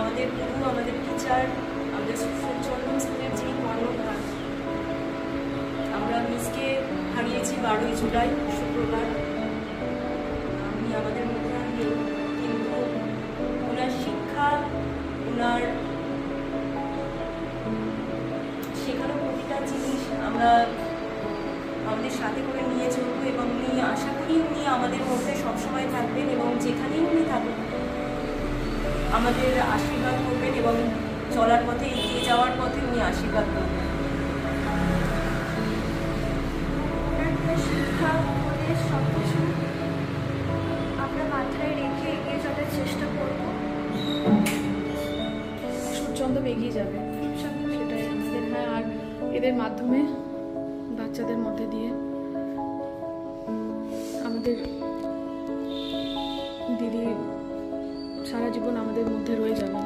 আমাদের গুরু, আমাদের টিচার, আমাদের চন্দন স্কুলের যিনি কর্ণধার। আমরা মিসকে হারিয়েছি 12ই জুলাই শুক্রবার। আমি আমাদের মধ্যে আর নেই, কিন্তু ওনার শিক্ষা, ওনার শেখানো প্রতিটা জিনিস আমরা আমাদের সাথে করে নিয়ে চলবো এবং উনি আশা করি উনি আমাদের মধ্যে সবসময় থাকবেন এবং যেখানেই উনি থাকুন আমাদের আশীর্বাদ করবেন এবং চলার পথে, এগিয়ে যাওয়ার পথে উনি আশীর্বাদ করবেন। শিক্ষা, উপদেশ সবকিছু আমরা মাথায় রেখে এগিয়ে চলার চেষ্টা করবো। সূর্যচন্দ্র এগিয়ে যাবে, সেটাই আমাদের। হ্যাঁ, আর এদের মাধ্যমে বাচ্চাদের মধ্যে দিয়ে আমাদের দিদি সারা জীবন আমাদের মধ্যে রয়ে যাবেন।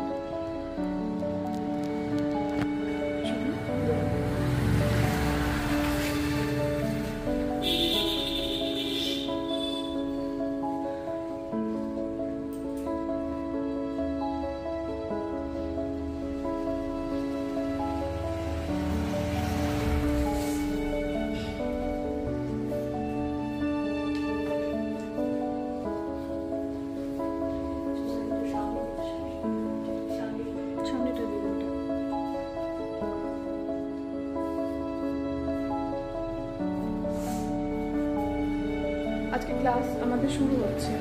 আজকে ক্লাস আমাদের শুরু হচ্ছে,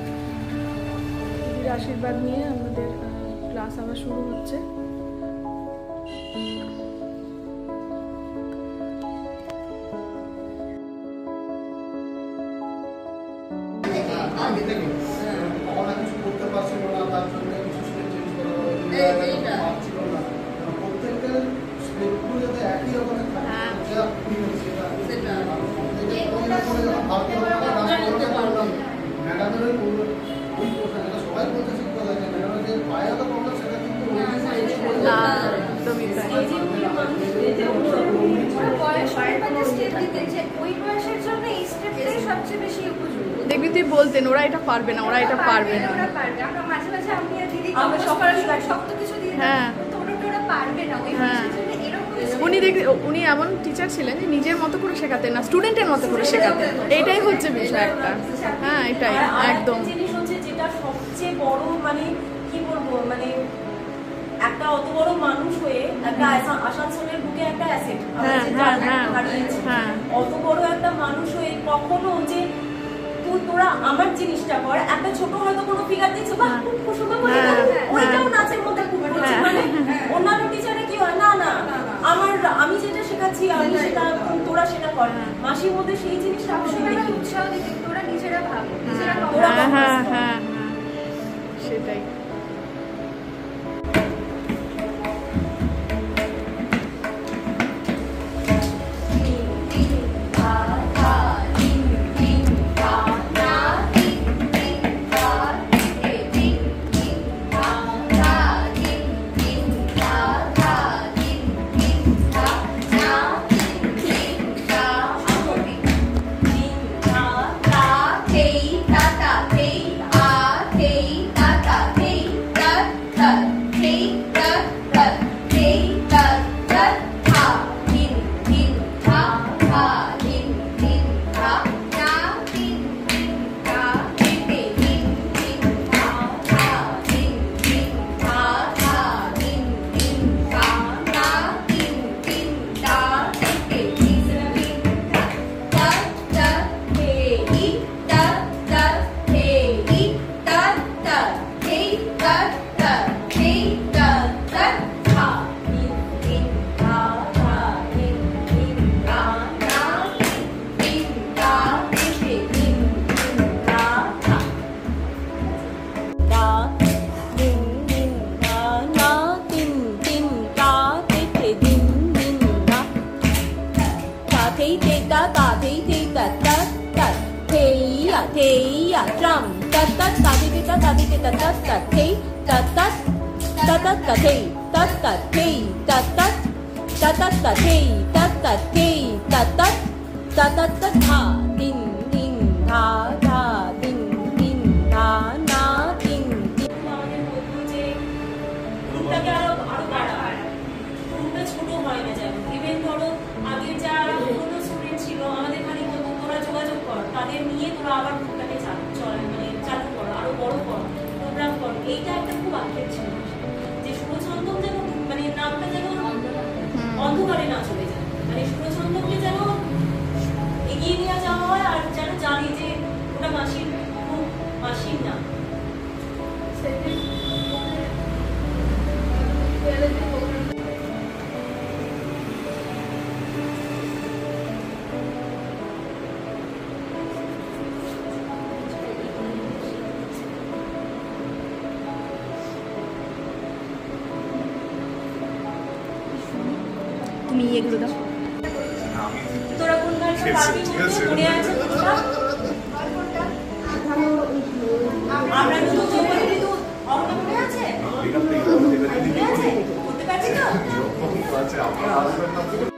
দিদির আশীর্বাদ নিয়ে আমাদের ক্লাস আবার শুরু হচ্ছে। কিছু করতে পারছিল না, তার জন্য কিছু স্টেপ চেঞ্জ করা পারছিল না। প্রত্যেকটা স্টেপগুলো যাতে একই রকমের থাকে সেটা ম্যাডামের ওই প্রশ্ন যেটা সবাই বলতে শিখতে থাকে, ম্যাডামের যে পায়ের প্রবলেম সেটা কিন্তু দেখবি তুই বলতেন ওরা এটা পারবে না, ওরা এটা পারবে না। হ্যাঁ, উনি এমন টিচার ছিলেন যে নিজের মতো করে শেখাতেন না, স্টুডেন্টের মতো করে শেখাতেন। এইটাই হচ্ছে বিষয় একটা। হ্যাঁ, এটাই একদম জিনিস হচ্ছে যেটা সবচেয়ে বড়, মানে কি বলবো, মানে একটা অত বড় মানুষ হয়ে একটা আসানসোলের বুকে একটা অ্যাসেট হারিয়েছে, অত বড় একটা মানুষ হয়ে কখনো যে তোরা আমার জিনিসটা কর, একটা ছোট হয়তো কোনো ফিগার দিচ্ছে বা খুব সুন্দর করে ওইটাও নাচের মধ্যে খুব করছে, মানে অন্যান্য টিচারে কি হয় না না আমি যেটা শেখাচ্ছি আমি সেটা তোরা সেটা কর। মাসির মধ্যে সেই জিনিসটা উৎসাহ দিতে তোরা নিজেরা ভাব, সেটাই। নিয়ে তোরা আবার গ্রুপটাকে চালু করো, আরো বড় করো, প্রোগ্রাম করো। এইটা একটা খুব আক্ষেপ ছিল যে সুরছন্দন যেন মানে নামটা যেন অন্ধকারে না চলে যায়, মানে সুরছন্দনকে যেন এগিয়ে নিয়ে যাওয়া হয়, আর যেন জানি যে ওটা মাসির গ্রুপ, মাসির না। তুমি এগুলো দাও। তোরা কোন গানটা পারবি বলতে মনে আছে কোনটা? আমরা তো চৌপাটি কিন্তু অঙ্গ মনে আছে? মনে আছে? করতে পারবি তো?